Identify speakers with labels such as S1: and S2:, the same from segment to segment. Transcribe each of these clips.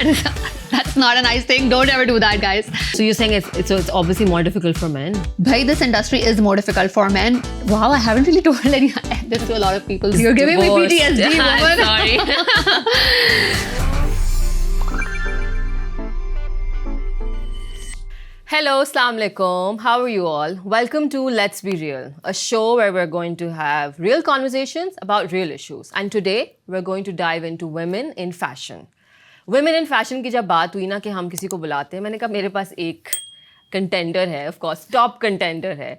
S1: That's not a nice thing. Don't ever do that, guys.
S2: So you're saying it's obviously more difficult for men.
S1: Bhai, this industry is more difficult for men. Wow, I haven't really told this to a lot of people. You're giving me
S2: Divorced.
S1: PTSD, woman.
S2: Sorry. Hello, Assalamu alaikum. How are you all? Welcome to Let's Be Real, a show where we're going to have real conversations about real issues. And today, we're going to dive into women in fashion. Women in fashion की जब बात हुई ना कि हम किसी को बुलाते हैं, मैंने कहा मेरे पास एक contender है, of course, top contender है.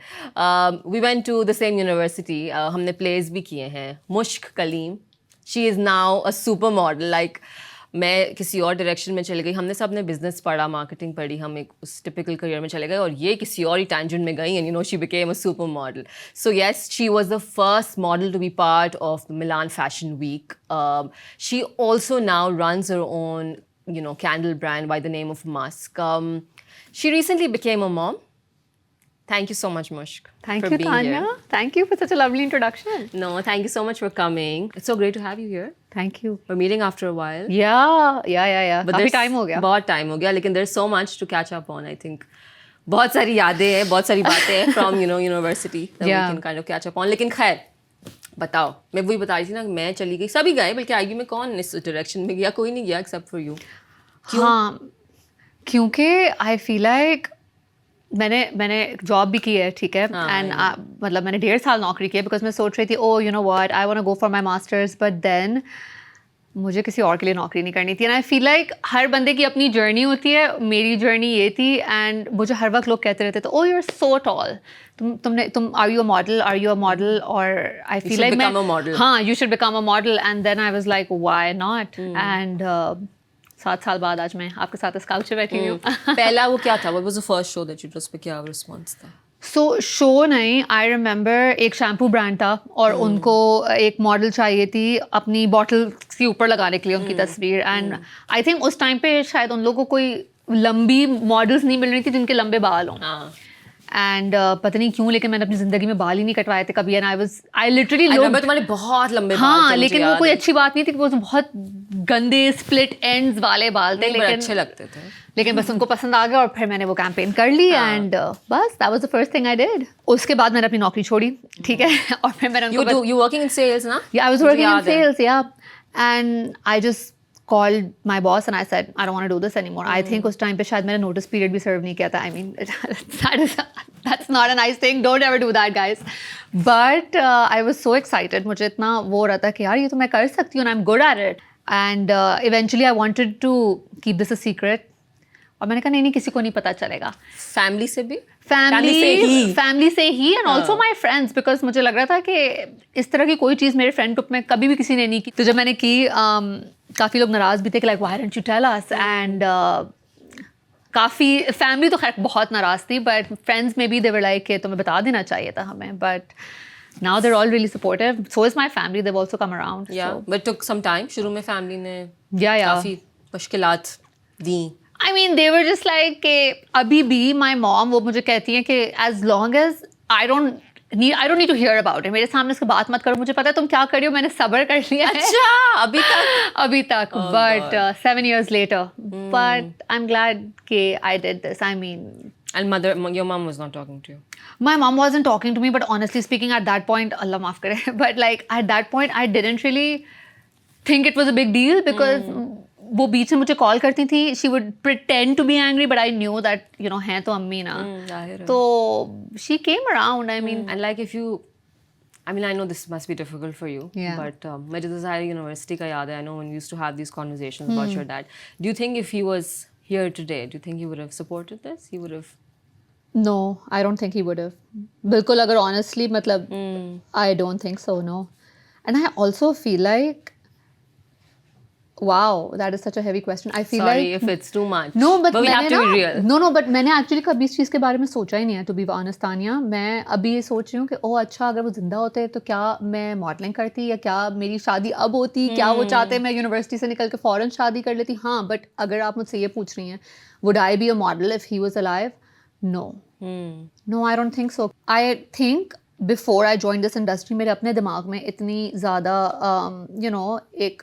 S2: We went to the same university. हमने plays भी किए हैं. Mushk Kaleem. She is now a supermodel. Like मैं किसी और डायरेक्शन में चली गई, हमने सब ने बिजनेस पढ़ा, मार्केटिंग पढ़ी, हम एक उस टिपिकल करियर में चले गए और ये किसी और ही टेंजेंट में गई, and you know she became a supermodel. So yes, she was the first model to be part of Milan fashion week. She also now runs her own candle brand by the name of Musk. She recently became a mom. Thank you so much, Mushk.
S1: Thank
S2: for
S1: you,
S2: being
S1: Tanya.
S2: here.
S1: Thank you for such a lovely introduction.
S2: No, thank you so much for coming. It's so great to have you here.
S1: Thank you.
S2: We're meeting after a while.
S1: Yeah.
S2: But
S1: काफी
S2: there's
S1: time हो गया.
S2: बहुत time हो गया, लेकिन there's so much to catch up on. I think बहुत सारी यादें हैं, बहुत सारी बातें हैं from university that we can kind of catch up on. लेकिन खैर बताओ, मैं वही बता रही थी ना, मैं चली गई, सभी गए, बल्कि आईबी में कौन इस डायरेक्शन में गया? कोई नहीं गया except for you.
S1: हाँ, क्योंकि I feel like मैंने जॉब भी की है, ठीक है, एंड मतलब मैंने 1.5 साल नौकरी की है, बिकॉज मैं सोच रही थी oh you know what I want to go for my masters, but then मुझे किसी और के लिए नौकरी नहीं करनी थी. एंड आई फील लाइक हर बंदे की अपनी जर्नी होती है. मेरी जर्नी ये थी, एंड मुझे हर वक्त लोग कहते रहते थे oh you are so tall, तुम आर यू अ मॉडल और आई फील लाइक मैं हाँ you should become a model. And then I was like why not. And 7 साल बाद आज मैं आपके साथ इस काउच पे बैठी हुई हूँ.
S2: पहला वो क्या था? What was the first show that you did? उस पे क्या रिस्पॉन्स था?
S1: सो शो नहीं, आई रिमेंबर एक शैम्पू ब्रांड था और उनको एक मॉडल चाहिए थी अपनी बॉटल के ऊपर लगाने के लिए उनकी तस्वीर. एंड आई थिंक उस टाइम पे शायद उन लोगों को कोई लंबी मॉडल्स नहीं मिल रही थी जिनके लंबे बाल हों. एंड पता नहीं क्यों, लेकिन मैंने अपनी जिंदगी में बाल ही नहीं कटवाए थे कभी. एंड आई लिटरली
S2: तुम्हारे बहुत लंबे बाल
S1: हाँ
S2: थे,
S1: लेकिन वो कोई अच्छी बात नहीं थी, वो बहुत गंदे स्प्लिट एंड्स वाले बाल थे, लेकिन
S2: अच्छे लगते थे.
S1: लेकिन बस उनको पसंद आ गया और फिर मैंने वो कैंपेन कर ली. एंड बस that was the first thing I did. उसके बाद मैंने अपनी नौकरी छोड़ी, ठीक है, और फिर मैंने उनको
S2: You working in sales ना?
S1: Yeah, I was working in sales, yeah. And I just called my boss and I said, I don't want to do this anymore. I think उस टाइम पे शायद मैंने notice period भी serve नहीं किया था. I mean, that's not a nice thing. Don't ever do that, guys. But I was so excited. मुझे इतना वो हो रहा था कि यार ये तो मैं कर सकती हूँ and I'm good at it. And eventually I wanted to keep this a secret. और मैंने कहा नहीं किसी को नहीं पता चलेगा.
S2: फैमिली से भी?
S1: फैमिली से ही and also my friends, because मुझे लग रहा था कि इस तरह की कोई चीज़ मेरे फ्रेंड ग्रुप में कभी भी किसी ने नहीं की. तो जब मैंने की काफ़ी लोग नाराज़ भी थे कि like why didn't you tell us. And काफ़ी फैमिली तो खैर बहुत नाराज़ थी, बट फ्रेंड्स में भी दे वर लाइक कि तुम्हें बता देना चाहिए था हमें. But now they're all really supportive. So is my family. They've also come around.
S2: Yeah, so. But took some time. शुरू में फैमिली ने काफ़ी मुश्किलात दी.
S1: I mean, they were just like कि अभी भी my mom वो मुझे कहती है कि as long as I don't need to hear about it. मेरे सामने इसकी बात मत करो, मुझे पता है तुम क्या कर रही हो, मैंने सब्र कर लिया है.
S2: अच्छा, अभी तक.
S1: Oh, but 7 years later. But I'm glad कि I did this. I mean.
S2: And your mom was not talking to you?
S1: My mom wasn't talking to me, but honestly speaking, at that point, Allah maaf kare, but like at that point, I didn't really think it was a big deal because वो बीच में मुझे call करती थी. She would pretend to be angry, but I knew that you know हैं तो अम्मी ना. तो she came around. I mean,
S2: and like if you, I mean I know this must be difficult for you.
S1: Yeah.
S2: But मुझे तो सारी university का याद है. I know when we used to have these conversations about your dad. Do you think if he was here today, do you think he would have supported this? He would have.
S1: No, I don't think he would have. बिल्कुल अगर honestly मतलब I don't think so, no. And I also feel like wow, that is such a heavy question. I feel
S2: Sorry
S1: like
S2: if it's too much.
S1: No, but
S2: we have to be real.
S1: No, but मैंने actually कभी इस चीज़ के बारे में सोचा ही नहीं है, to be honest, Tania. मैं अभी ये सोच रही हूँ कि ओह अच्छा, अगर वो जिंदा होते तो क्या मैं मॉडलिंग करती या क्या मेरी शादी अब होती, क्या वो चाहते मैं यूनिवर्सिटी से निकल के फ़ौरन शादी कर लेती. हाँ, बट अगर आप मुझसे ये पूछ रही हैं would I be a model if he was alive? No. No, I don't think so. I think before I joined this industry मेरे अपने दिमाग में इतनी ज़्यादा एक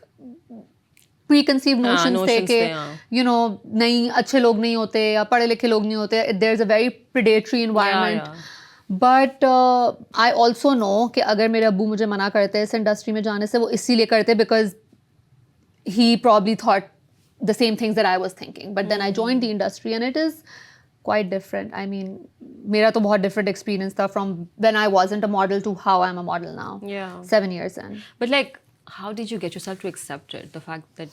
S1: preconceived notions थे
S2: notions
S1: कि
S2: थे, हाँ.
S1: you know नहीं अच्छे लोग नहीं होते या पढ़े लिखे लोग नहीं होते, there's a very predatory environment.
S2: yeah.
S1: But I also know कि अगर मेरे अब्बू मुझे मना करते हैं इस इंडस्ट्री में जाने से, वो इसीलिए करते because he probably thought the same things that I was thinking. But then I joined the industry and it is quite different. I mean, मेरा तो बहुत different experience था from when I wasn't a model to how I'm a model now.
S2: Yeah.
S1: 7 years in.
S2: But like, how did you get yourself to accept it? The fact that,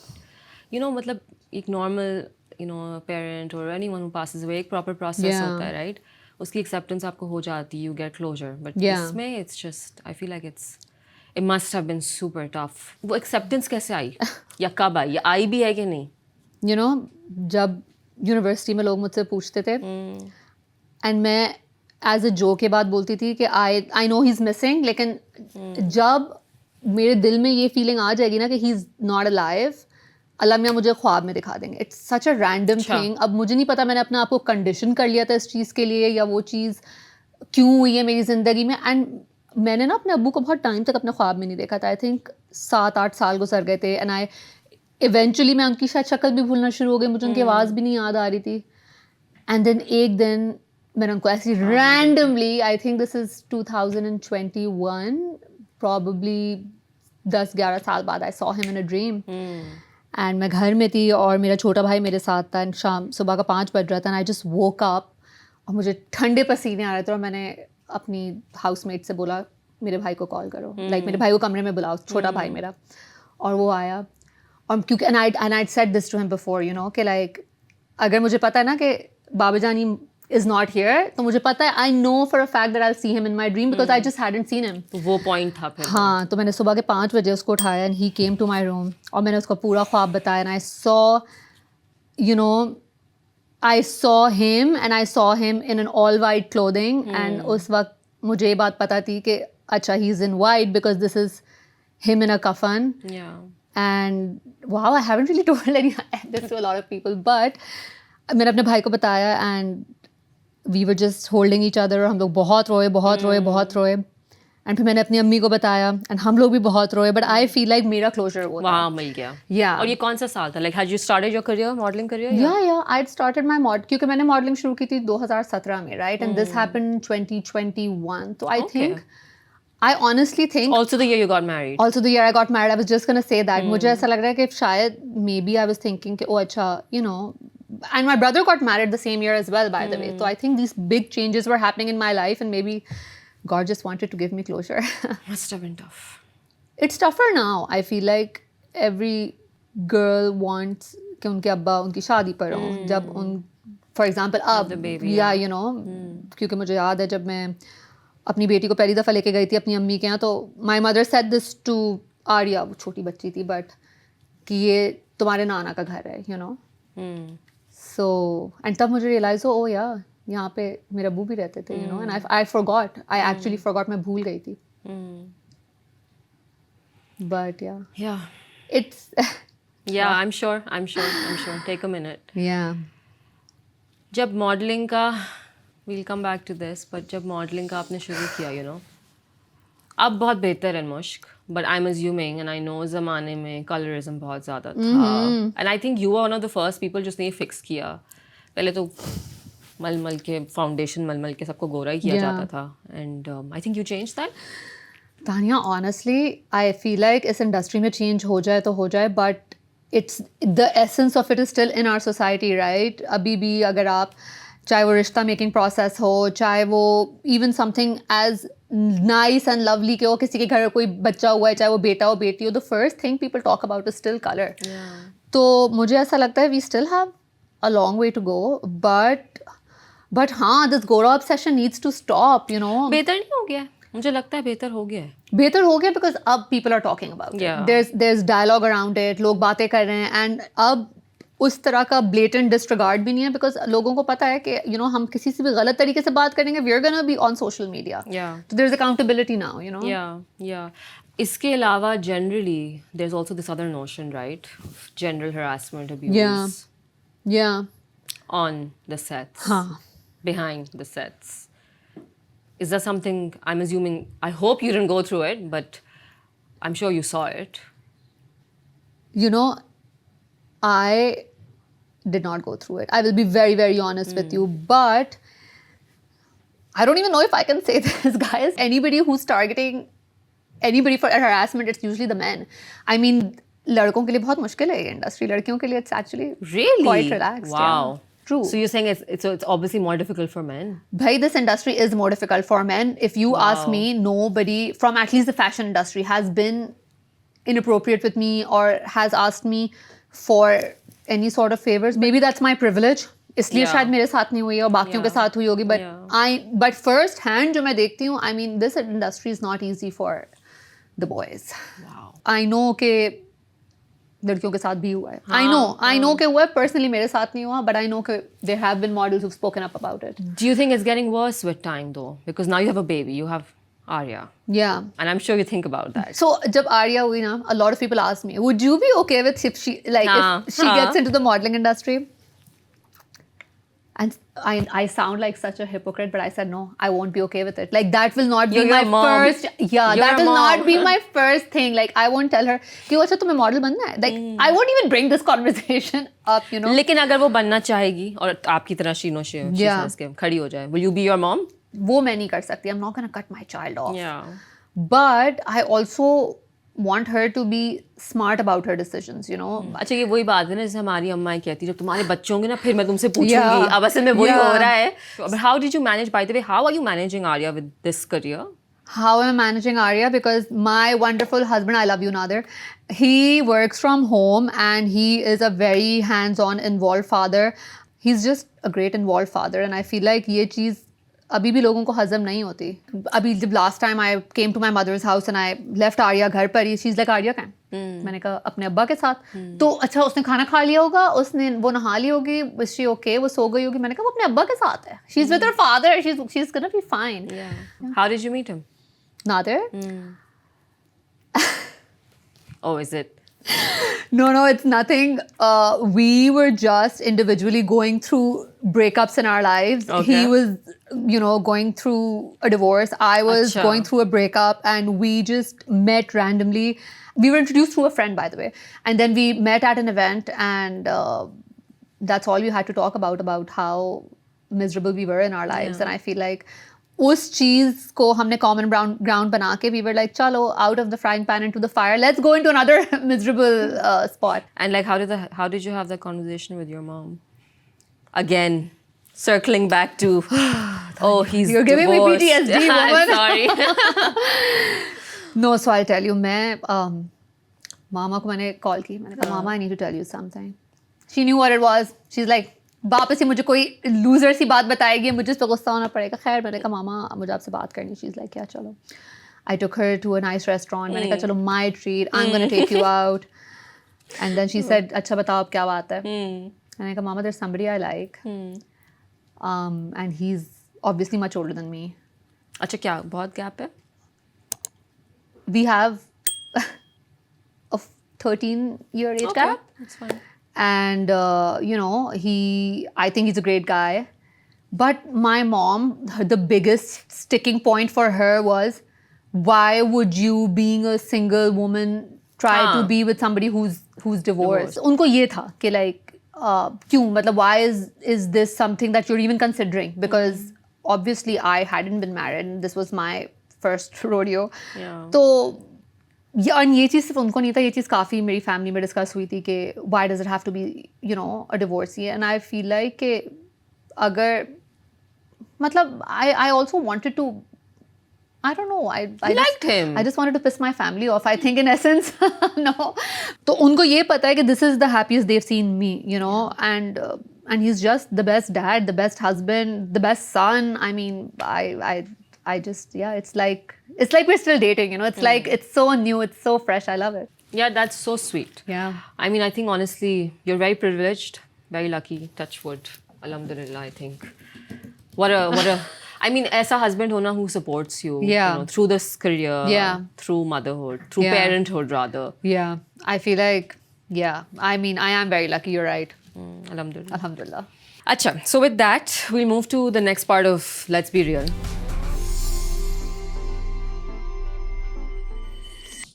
S2: you know, मतलब एक normal, you know, parent or anyone who passes away, एक proper process
S1: Yeah.
S2: होता है, right? उसकी acceptance आपको हो जाती, you get closure. But
S1: Yeah.
S2: इसमें it's just, I feel like it must have been super tough. वो acceptance कैसे आई? या कब आई? या आई भी है कि नहीं?
S1: You know, जब यूनिवर्सिटी में लोग मुझसे पूछते थे एंड मैं एज अ जोक के बाद बोलती थी कि I know he is missing, लेकिन जब मेरे दिल में ये फीलिंग आ जाएगी ना कि ही इज़ नॉट अलाइव, अल्लाह मियाँ मुझे ख्वाब में दिखा देंगे. It's such a random thing. अब मुझे नहीं पता मैंने अपने आप को कंडीशन कर लिया था इस चीज़ के लिए या वो चीज़ क्यों हुई है मेरी ज़िंदगी में. एंड मैंने ना अपने अब्बू को बहुत टाइम तक अपने ख्वाब में नहीं देखा था. आई थिंक 7-8 साल गुजर गए थे एंड आई इवेंचुअली मैं उनकी शायद शक्ल भी भूलना शुरू हो गई, मुझे उनकी आवाज़ भी नहीं याद आ रही थी. एंड देन एक दिन मैंने उनको ऐसी randomly, I think this is 2021, probably 10-11 साल बाद, I saw him in a dream. And मैं घर में थी और मेरा छोटा भाई मेरे साथ था एंड सुबह का 5 बज रहा था and I just woke up और मुझे ठंडे पसीने आ रहे थे और मैंने अपनी हाउसमेट से बोला मेरे भाई को कॉल करो, लाइक मेरे भाई को कमरे में बुलाओ, छोटा भाई मेरा. और वो आया और क्योंकि and I said this to him before, you know, कि लाइक अगर मुझे पता है ना कि बाबा जानी इज़ नॉट हियर, तो मुझे पता है, I know for a fact that I will see him in my dream because I just hadn't seen him.
S2: तो वो पॉइंट था फिर.
S1: हाँ, तो मैंने सुबह के 5 बजे उसको उठाया and he came to my room और मैंने उसको पूरा ख्वाब बताया and I saw, you know, I saw him and I saw him in an all white clothing and उस वक्त मुझे ये बात पता थी कि अच्छा he's in white because this is him in a kafan.
S2: Yeah.
S1: And wow, I haven't really told this to a lot of people, but मैंने अपने भाई को बताया and we were just holding each other. हम लोग बहुत रोए and फिर मैंने अपनी अम्मी को बताया एंड हम लोग भी बहुत रोए. बट आई फील लाइक मेरा क्लोजर वो था.
S2: वहाँ मिल गया.
S1: Yeah.
S2: और ये कौन सा साल था? Like, had you started your career, modeling career?
S1: Yeah, I'd started my क्योंकि मैंने मॉडलिंग शुरू की थी 2017 में, right? And this happened 2021. So I think, I honestly think
S2: Also the year you got married.
S1: also the year I got married, I was just gonna say that. मुझे ऐसा लग रहा है कि शायद maybe I was thinking कि oh अच्छा, you know, and my brother got married the same year as well, by the way. So I think these big changes were happening in my life and maybe God just wanted to give me closure.
S2: Must have been tough.
S1: It's tougher now. I feel like every girl wants कि उनके अब्बा उनकी शादी पर हों. जब उन, for example, अब
S2: the baby,
S1: yeah, you know, क्योंकि मुझे याद है जब मैं अपनी बेटी को पहली दफ़ा लेके गई थी अपनी अम्मी के यहाँ, तो my mother said this to Arya, वो छोटी बच्ची थी, but कि ये तुम्हारे नाना का घर है, you know. So and तब मुझे realize हो, oh yeah, यहाँ पे मेरे अब्बू भी रहते थे, you know, and I forgot. I actually forgot. मैं भूल गई थी. But yeah, it's
S2: Yeah, I'm sure. Take a minute.
S1: yeah.
S2: जब मॉडलिंग का, we'll come back to this, but जब मॉडलिंग का आपने शुरू किया, you know, अब बहुत बेहतर है मुश्क, but I'm assuming and I know ज़माने में colorism बहुत ज़्यादा था, and I think you were one of the first people जिसने ये फिक्स किया. पहले तो मलमल के फाउंडेशन मलमल के सबको गोरा ही किया जाता था, and I think you changed that.
S1: Tania, honestly, I feel like इस इंडस्ट्री में चेंज हो जाए तो हो जाए, but it's the essence of it is still in our society, right? अभी भी अगर आप, चाहे वो रिश्ता मेकिंग प्रोसेस हो, चाहे वो even something as nice and lovely के हो, किसी के घर कोई बच्चा हुआ है, चाहे वो बेटा हो बेटी हो, the first thing people talk about is still color. तो मुझे ऐसा लगता है we still have a long way to go, but हाँ, this Gora obsession needs to stop, you know.
S2: बेहतर नहीं हो गया है? मुझे लगता है बेहतर हो गया है.
S1: बेहतर हो गया because अब people are talking about it. There's dialogue around it. लोग बातें कर रहे हैं and अब उस तरह का blatant disregard भी नहीं है because लोगों को पता है कि you know हम किसी से भी गलत तरीके से बात करेंगे, we're gonna be on social media. So there's accountability now, you know.
S2: Yeah. इसके अलावा generally there's also this other notion, right? Of general harassment, abuse.
S1: Yeah.
S2: On the sets.
S1: हाँ.
S2: Behind the sets. Is that something, I'm assuming, I hope you didn't go through it, but I'm sure you saw it.
S1: You know, I did not go through it. I will be very, very honest with you. But I don't even know if I can say this, guys. Anybody who's targeting anybody for harassment, it's usually the men. I mean, लड़कों के लिए बहुत मुश्किल है ये industry. लड़कियों के लिए it's actually
S2: Really?
S1: quite relaxed.
S2: Wow.
S1: Yeah. True.
S2: So you're saying it's obviously more difficult for men.
S1: Bhai, this industry is more difficult for men. If you ask me, nobody from at least the fashion industry has been inappropriate with me or has asked me for any sort of favors. Maybe that's my privilege. इसलिए
S2: Yeah.
S1: शायद मेरे साथ नहीं हुई और बाकियों के साथ हुई होगी. But first hand जो मैं देखती हूँ, I mean, this industry is not easy for the boys.
S2: Wow.
S1: I know कि लड़कियों के साथ भी हुआ है. I know कि हुआ है. Personally मेरे साथ नहीं हुआ, but I know कि there have been models who've spoken up about it.
S2: Do you think it's getting worse with time though? Because now you have a baby, you have Arya.
S1: Yeah.
S2: And I'm sure you think about that.
S1: So जब आर्या हुई ना, a lot of people ask me, would you be okay with if she gets into the modeling industry? And I sound like such a hypocrite, but I said no, I won't be okay with it. Like that will not be
S2: You're
S1: my
S2: your mom.
S1: first. Yeah,
S2: You're
S1: that
S2: a
S1: will not
S2: mom.
S1: be my first thing. Like I won't tell her कि अच्छा तुम्हें model बनना है. Like I won't even bring this conversation up, you know.
S2: लेकिन अगर वो बनना चाहेगी और आपकी तरह she खड़ी हो जाए, will you be your mom?
S1: वो मैं नहीं कर सकती. I'm not gonna cut my child off.
S2: Yeah.
S1: But I also want her to be smart about her decisions, you know.
S2: अच्छा ये वही बात है ना, जैसे हमारी अम्मा कहती है जब तुम्हारे बच्चे होंगे ना फिर मैं तुमसे पूछूंगी.
S1: Yeah.
S2: अब असल में वही
S1: Yeah.
S2: हो रहा है. But how did you manage, by the way, how are you managing Arya with this career?
S1: How am I managing Arya? Because my wonderful husband, I love you, Nadir, he works from home and he is a very hands-on, involved father. He's just a great involved father, and I feel like ये चीज़ अभी भी लोगों को हजम नहीं होती. अभी जब last time I came to my mother's house and I left Arya घर पर ही, she's like, Arya कहाँ है? मैंने कहा अपने अब्बा के साथ. तो अच्छा उसने खाना खा लिया होगा, उसने वो नहा ली होगी, is she okay? वो सो गई होगी. मैंने कहा वो अपने अब्बा के साथ है. She's with her father. She's gonna be fine.
S2: Yeah. How did you meet him?
S1: Nadir?
S2: Oh, is it?
S1: No, it's nothing. We were just individually going through breakups in our lives.
S2: Okay.
S1: He was, going through a divorce. I was
S2: Acha.
S1: going through a breakup, and we just met randomly. We were introduced through a friend, by the way. And then we met at an event, and that's all we had to talk about how miserable we were in our lives. And I feel like उस चीज को हमने common ground बना के we were like चलो out of the frying pan into the fire, let's go into another miserable spot.
S2: And like how did you have that conversation with your mom? Again, circling back to oh, he's
S1: You're giving me
S2: divorced.
S1: PTSD, woman.
S2: I'm sorry.
S1: No, so I'll tell you, मैं मामा को मैंने call की. मैंने कहा मामा, I need to tell you something. She knew what it was. She's like वापस ही मुझे कोई loser सी बात बताएगी, मुझे इस पर गुस्सा होना पड़ेगा. खैर मैंने कहा मामा मुझे आपसे बात करनी. She's like क्या चलो. I took her to a nice restaurant. मैंने कहा चलो my treat, I'm gonna take you out. And then she said अच्छा बताओ अब क्या बात है. मैंने कहा मामा there's somebody I like. And he's obviously much older than me.
S2: अच्छा क्या बहुत gap है?
S1: We have a 13-year age
S2: Okay,
S1: gap.
S2: that's fine.
S1: And I think he's a great guy. But my mom, the biggest sticking point for her was, why would you, being a single woman, try to be with somebody who's divorced? उनको ये था कि like क्यों, मतलब why is this something that you're even considering? Because obviously I hadn't been married and this was my first rodeo.
S2: Yeah.
S1: तो ये चीज़ सिर्फ उनको नहीं था, ये चीज़ काफ़ी मेरी फैमिली में डिस्कस हुई थी कि why does it have to be a divorcee? And I feel like कि अगर मतलब I also wanted to, I don't know, I
S2: liked him.
S1: I just wanted to piss my family off, I think, in essence. No, तो उनको ये पता है कि this is the happiest they've seen me, and he's just the best dad, the best husband, the best son. I mean, I just, it's like we're still dating, it's like it's so new, it's so fresh. I love it.
S2: Yeah, that's so sweet.
S1: Yeah.
S2: I mean, I think honestly, you're very privileged, very lucky, touch wood. Alhamdulillah, I think. What a I mean, ऐसा husband होना who supports you,
S1: Yeah.
S2: Through this career,
S1: Yeah.
S2: through motherhood, through
S1: Yeah.
S2: parenthood rather.
S1: Yeah, I feel like, I mean, I am very lucky, you're right.
S2: Alhamdulillah.
S1: Alhamdulillah.
S2: Acha, so with that, we'll move to the next part of Let's Be Real.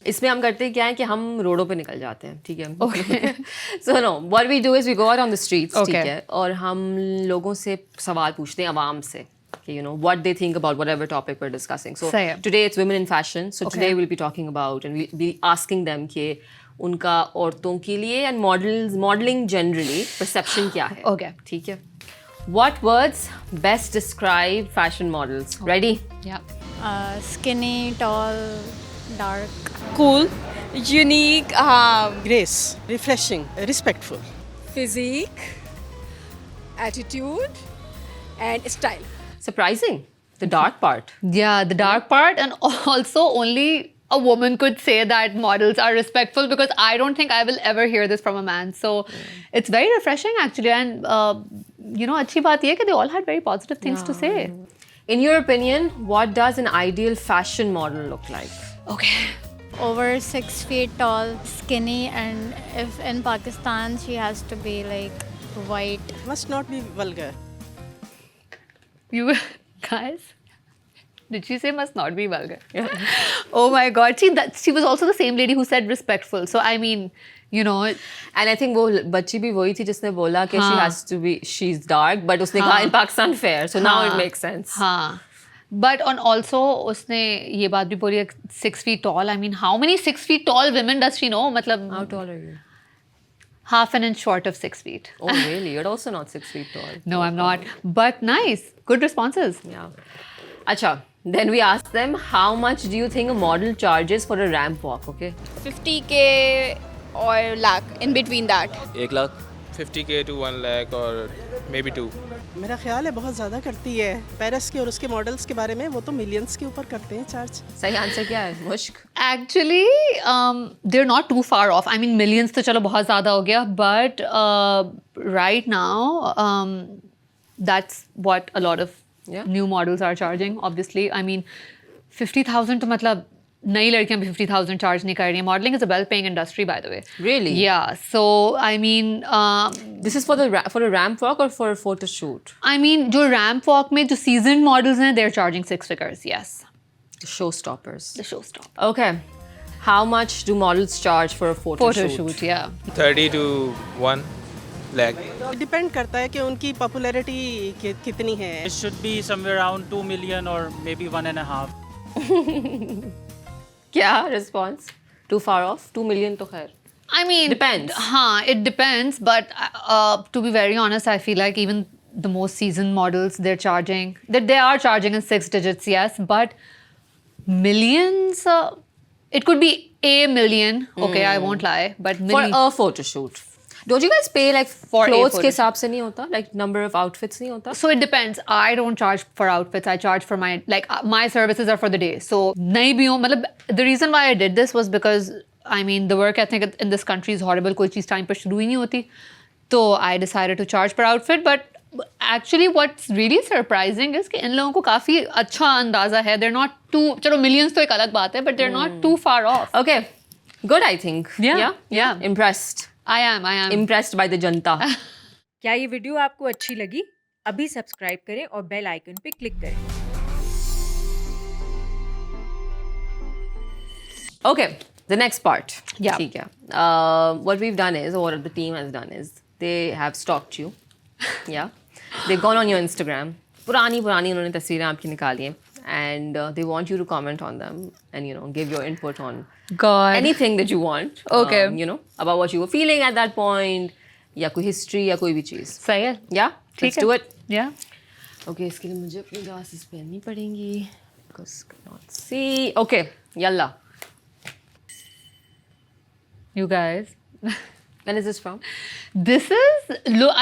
S2: इसमें हम करते क्या है कि हम रोडों पे निकल जाते हैं, ठीक है? Okay so no what we do is we go out on the streets, ठीक
S1: Okay.
S2: है, और हम लोगों से सवाल पूछते हैं, आवाम से, कि you know what they think about whatever topic we're discussing. So
S1: सही है.
S2: today it's women in fashion. So
S1: Okay.
S2: today we'll be talking about and we'll be asking them कि उनका औरतों के लिए and modeling generally perception क्या है?
S1: Okay.
S2: ठीक है. What words best describe fashion models? Ready?
S1: Yeah.
S3: Skinny, tall, dark.
S4: Cool, unique,
S5: Grace, refreshing, respectful.
S4: physique, attitude, and style.
S2: Surprising. The dark part.
S1: Yeah, the dark part, and also only a woman could say that models are respectful, because I don't think I will ever hear this from a man. So it's very refreshing actually, and you know, अच्छी बात ये है कि they all had very positive things to say.
S2: In your opinion, what does an ideal fashion model look like?
S1: Okay.
S3: Over 6 feet tall, skinny, and if in Pakistan, she has to be like white.
S5: Must not be vulgar.
S1: You guys, did she say must not be vulgar? Oh my God. She was also the same lady who said respectful. So I mean, you know,
S2: And I think वो बच्ची भी वही थी जिसने बोला कि she
S1: हाँ.
S2: has to be, she's dark, but उसने कहा
S1: हाँ.
S2: in Pakistan fair, so now it
S1: हाँ.
S2: makes sense.
S1: हाँ. But on also उसने ये बात भी बोली 6 feet tall. I mean, how many 6 feet tall women does she know? मतलब
S2: How tall are you?
S1: half an inch short of 6 feet.
S2: Oh really? You're also not 6 feet tall.
S1: No, I'm not. But nice. Good responses.
S2: Yeah. Acha. Then we asked them, how much do you think a model charges for a ramp walk? Okay.
S4: 50K or lakh, in between that.
S6: 1 lakh 50K to 1 lakh or maybe 2.
S5: मेरा ख्याल है बहुत ज़्यादा करती है. Paris के और उसके मॉडल्स के बारे में वो तो मिलियंस के ऊपर करते हैं चार्ज.
S2: सही आंसर क्या है? मुश्क.
S1: Actually, they're not too far off. I mean, millions तो चलो बहुत ज़्यादा हो गया. But right now, that's what a lot of
S2: Yeah.
S1: new models are charging. Obviously, I mean, 50,000 तो मतलब नई लड़कियां भी 50,000 charge नहीं कर रही हैं. Modeling is a well-paying industry, by the way.
S2: Really?
S1: Yeah. So I mean,
S2: This is for a ramp walk or for a photo shoot?
S1: जो ramp walk में जो seasoned models हैं, they're charging 6 figures. Yes.
S2: The showstoppers.
S1: The showstopper.
S2: Okay. How much do models charge for a photo
S1: shoot. Yeah.
S6: 30 to 1 lakh.
S5: Depend करता है कि उनकी popularity कितनी है.
S7: It should be somewhere around 2 million or maybe 1.5.
S2: क्या response? Too far off? 2 million तो खैर.
S1: I mean,
S2: Depends.
S1: It depends. But to be very honest, I feel like even the most seasoned models, they are charging in 6 digits, yes. But millions, it could be a million. Okay, I won't lie. But
S2: For a photo shoot. Don't you guys pay like
S1: For a
S2: clothes
S1: photo
S2: के हिसाब से नहीं होता? Like number of outfits नहीं होता?
S1: So it depends. I don't charge for outfits. I charge for my services are for the day. So नहीं भी हो मतलब the reason why I did this was because I mean the work ethic in this country is horrible. कोई चीज़ time पर शुरू ही नहीं होती. तो I decided to charge per outfit. But actually what's really surprising is कि इन लोगों को काफ़ी अच्छा अंदाज़ा है. They're not too चलो millions तो एक अलग बात है, but they're not too far off.
S2: Okay. Good, I think.
S1: Yeah.
S2: Impressed.
S1: I am.
S2: Impressed by the जनता.
S8: क्या ये वीडियो आपको अच्छी लगी? अभी सब्सक्राइब करें और बेल आइकन पे क्लिक करें.
S2: Okay, the next part.
S1: Yeah.
S2: ठीक है. What we've done is, or what the team has done is, they have stalked you. Yeah. They've gone on your Instagram. पुरानी उन्होंने तस्वीरें आपकी निकाली हैं. And they want you to comment on them and, you know, give your input on
S1: God.
S2: anything that you want.
S1: Okay.
S2: You know, about what you were feeling at that point. या कोई history या कोई भी चीज़.
S1: सही है.
S2: Yeah?
S1: ठीक
S2: Let's
S1: है.
S2: do it.
S1: Yeah.
S2: Okay, इसके लिए मुझे अपनी glasses पहननी पड़ेंगी. Because I cannot see. Okay, yalla.
S1: You guys.
S2: When is this from?
S1: This is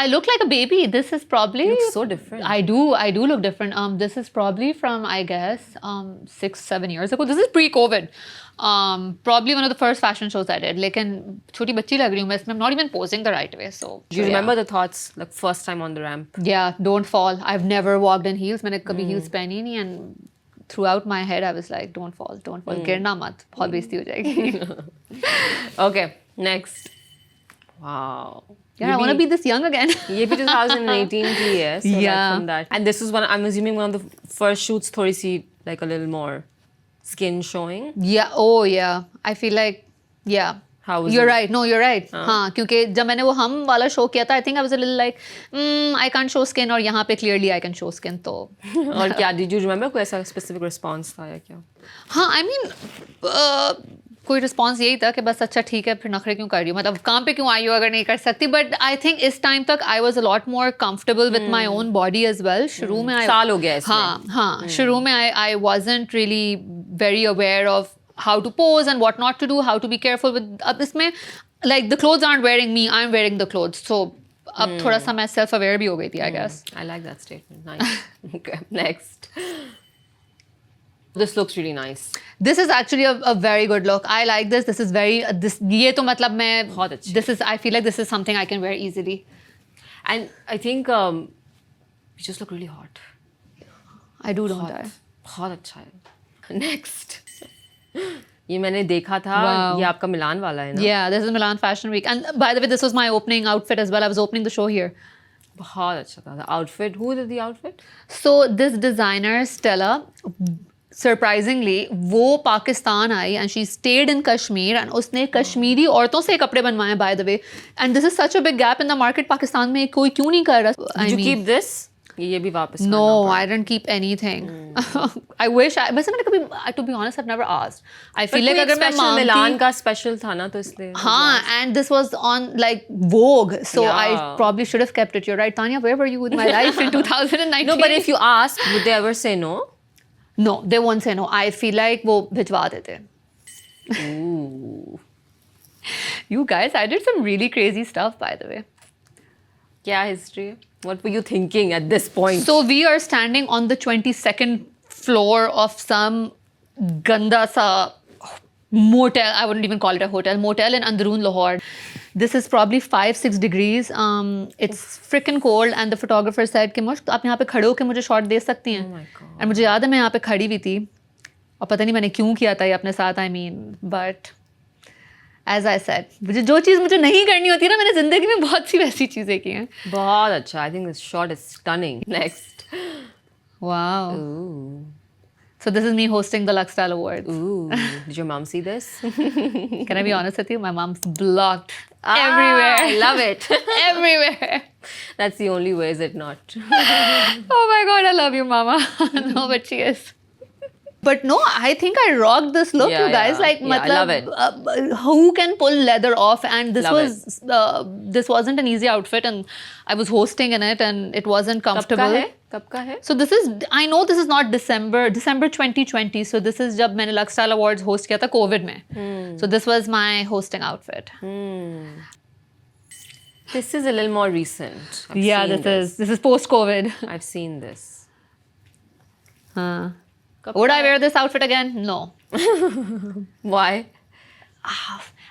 S1: I look like a baby. This is probably
S2: You look so different.
S1: I do look different. This is probably from I guess 6-7 years ago. This is pre-COVID. Probably one of the first fashion shows I did. लेकिन छोटी बच्ची लग रही हूँ मैं इसमें. I'm not even posing the right way. So
S2: Do you remember the thoughts like first time on the ramp?
S1: Yeah, don't fall. I've never walked in heels. मैंने कभी heels पहनी नहीं and throughout my head I was like, don't fall. गिरना मत. बहुत बेइज्जती हो जाएगी.
S2: Okay, next. Wow.
S1: Yeah, I want to be this young again.
S2: ये भी 2018 की है. So
S1: Yeah.
S2: like from that. And this is one, I'm assuming one of the first shoots थोड़ी सी like a little more skin showing?
S1: Yeah, oh yeah. I feel like, yeah.
S2: How was
S1: You're
S2: it?
S1: right. No, you're right. हाँ, क्योंकि जब मैंने वो हम वाला show किया था, I think I was a little like, I can't show skin, और यहाँ पे clearly I can show skin, तो
S2: और क्या, did you remember कोई ऐसा specific response था या क्या?
S1: हाँ, I mean, कोई रिस्पॉन्स यही था कि बस अच्छा ठीक है, फिर नखरे क्यों कर रही हो, मतलब काम पे क्यों आई हो अगर नहीं कर सकती. बट आई थिंक इस टाइम तक I was a lot more comfortable with my own body as well. शुरू में
S2: साल हो गया इसमें.
S1: हाँ, शुरू में I wasn't really very aware of how to pose and what not to do, how to be careful with. अब इसमें like the clothes aren't wearing me, I am wearing the clothes. So अब थोड़ा सा मैं self aware भी हो गई थी, I guess.
S2: I like that statement. Nice. Okay, next. This looks really nice.
S1: This is actually a very good look. I like this. This is very ये तो मतलब मैं
S2: बहुत अच्छी.
S1: This is, I feel like this is something I can wear easily.
S2: And I think you just look really hot.
S1: I do know that.
S2: बहुत अच्छा है. Next. ये मैंने देखा था.
S1: Wow.
S2: ये आपका मिलान वाला है ना?
S1: Yeah, this is Milan Fashion Week. And by the way, this was my opening outfit as well. I was opening the show here.
S2: बहुत अच्छा था. The outfit. Who did the outfit?
S1: So this designer, Stella, surprisingly, वो पाकिस्तान आई and she stayed in Kashmir and उसने कश्मीरी औरतों से कपड़े बनवाए, by the way. And this is such a big gap in the market. Pakistan में कोई क्यों नहीं कर रहा?
S2: Did you keep this? ये भी वापस
S1: No,
S2: करना पड़ा.
S1: I didn't keep anything. I wish I. वैसे मैंने कभी, to be honest, I've never asked. I
S2: But
S1: feel like
S2: कोई
S1: अगर मैं
S2: special मिलान
S1: मांगती,
S2: का स्पेशल था ना, तो इसलिए.
S1: हाँ, and this was on like Vogue, so I
S2: Yeah.
S1: probably should have kept it. You're right, Tanya. Where were you with my life in 2019?
S2: No, but if you ask, would they ever say no?
S1: No, they won't say no. I feel like वो भिजवा देते.
S2: Ooh.
S1: You guys, I did some really crazy stuff, by the way.
S2: क्या history? What were you thinking at this point?
S1: So we are standing on the 22nd floor of some ganda sa motel. I wouldn't even call it a hotel. Motel in Androon, Lahore. This is probably 5-6 degrees. It's freaking cold. And the photographer said कि मुझे आप यहाँ पे खड़े होके मुझे shot दे सकती हैं.
S2: Oh my God.
S1: And मुझे याद है मैं यहाँ पे खड़ी हुई थी. और पता नहीं मैंने क्यों किया था ये अपने साथ. I mean, but as I said, मुझे जो चीज़ मुझे नहीं करनी होती है ना, मैंने ज़िंदगी में बहुत सी वैसी चीज़ें की हैं.
S2: बहुत अच्छा. I think this shot is stunning. Next.
S1: Wow.
S2: Ooh.
S1: So this is me hosting the Lux Style Awards.
S2: Ooh. Did your mom see this?
S1: Can I be honest with you? My mom's blocked everywhere.
S2: I love it.
S1: Everywhere.
S2: That's the only way, is it not?
S1: Oh my God, I love you, Mama. No, but she is. But no, I think I rocked this look,
S2: Yeah,
S1: you guys.
S2: yeah.
S1: Like,
S2: Yeah, I love
S1: matlab, who can pull leather off? And this
S2: Love
S1: this wasn't an easy outfit, and I was hosting in it, and it wasn't comfortable.
S2: कब का है?
S1: So this is, I know this is not December 2020. So this is जब मैंने Lux Style Awards host किया था COVID में. So this was my hosting outfit.
S2: This is a little more recent. I've
S1: Yeah,
S2: seen
S1: this is post-COVID.
S2: I've seen this.
S1: Would I wear this outfit again? No.
S2: Why?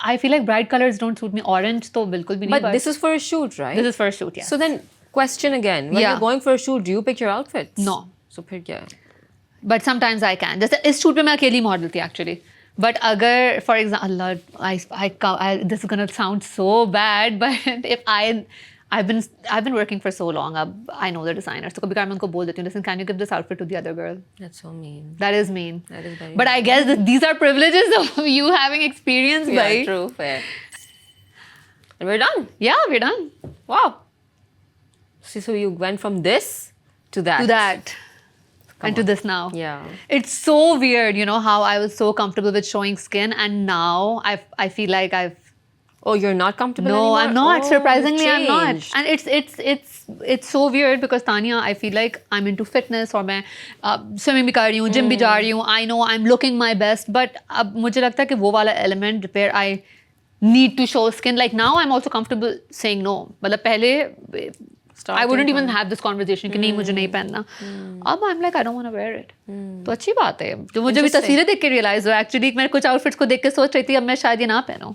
S1: I feel like bright colors don't suit me. Orange तो बिल्कुल भी नहीं.
S2: But this is for a shoot, right?
S1: this is for a shoot, yeah.
S2: So then, question again. When
S1: Yeah.
S2: you're going for a shoot, do you pick your outfits?
S1: No.
S2: So फिर क्या है?
S1: But sometimes I can. जैसे इस shoot पे मैं अकेली model थी actually. But अगर, for example, this is gonna sound so bad, but if I've been working for so long. अब I know the designer. So कभी कभी मैं उनको बोल देती हूँ, listen, can you give this outfit to the other girl?
S2: That's so mean.
S1: That is mean.
S2: That is very
S1: But I guess that these are privileges of you having experience,
S2: Yeah,
S1: bhai.
S2: true, fair. And we're done.
S1: Yeah, we're done.
S2: Wow. See, so you went from this to that.
S1: To that. And to this now.
S2: Yeah.
S1: It's so weird, you know, how I was so comfortable with showing skin, and now I feel like I've
S2: Oh, you're not comfortable
S1: no,
S2: anymore?
S1: I'm not.
S2: Oh,
S1: Surprisingly,
S2: you
S1: I'm not.
S2: changed.
S1: And it's so weird because Tanya, I feel like I'm into fitness, और मैं swimming भी कर रही हूँ, gym भी जा रही हूँ. I know I'm looking my best, but अब मुझे लगता है कि वो वाला element where I need to show skin. Like now, I'm also comfortable saying no. मतलब पहले I wouldn't even have this conversation कि नहीं मुझे नहीं पहनना. अब I'm like I don't want to wear it. तो अच्छी बात है. तो मुझे भी तस्वीरें देख के realize हुआ actually मैं कुछ outfits को देख के सोच रही थी अब मैं शायद ये ना पहनूं.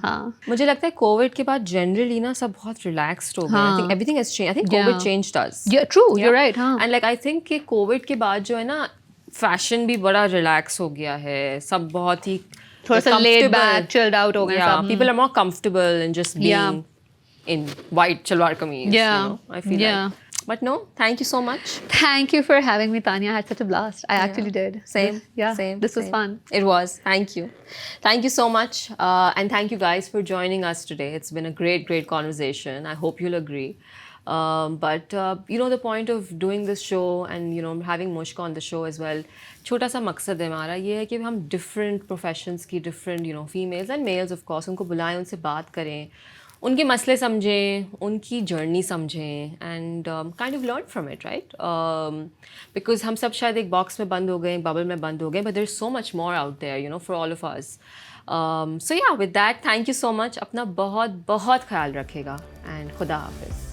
S1: हाँ.
S2: मुझे लगता है कोविड के बाद जनरली ना सब बहुत रिलैक्स्ड हो गए. I think everything has changed. I think COVID changed us.
S1: Yeah, true. You're right. हाँ.
S2: And like I think कि कोविड के बाद जो है ना फैशन भी बड़ा रिलैक्स हो गया है. सब बहुत ही
S1: थोड़ा सा laid
S2: comfortable.
S1: back, chilled out हो गए
S2: Yeah,
S1: सब.
S2: people are more comfortable in just being
S1: Yeah.
S2: in white shalwar kameez.
S1: Yeah.
S2: You know? I feel
S1: Yeah.
S2: like. But no, thank you so much.
S1: Thank you for having me, Tanya. I had such a blast. I actually did.
S2: Same.
S1: Yeah.
S2: Same.
S1: This was
S2: same.
S1: fun.
S2: It was. Thank you. Thank you so much. And thank you guys for joining us today. It's been a great, great conversation. I hope you'll agree. But you know, the point of doing this show and, you know, having Mushka on the show as well, छोटा सा मकसद है हमारा ये है कि हम different professions की different, you know, females and males of course, उनको बुलाएं, उनसे बात करें, उनके मसले समझें, उनकी जर्नी समझें and kind of learn from it, right? Because हम सब शायद एक बॉक्स में बंद हो गए, एक बबल में बंद हो गए, but there's so much more out there, you know, for all of us. So yeah, with that, thank you so much. अपना बहुत बहुत ख्याल रखेगा and खुदा हाफिज़.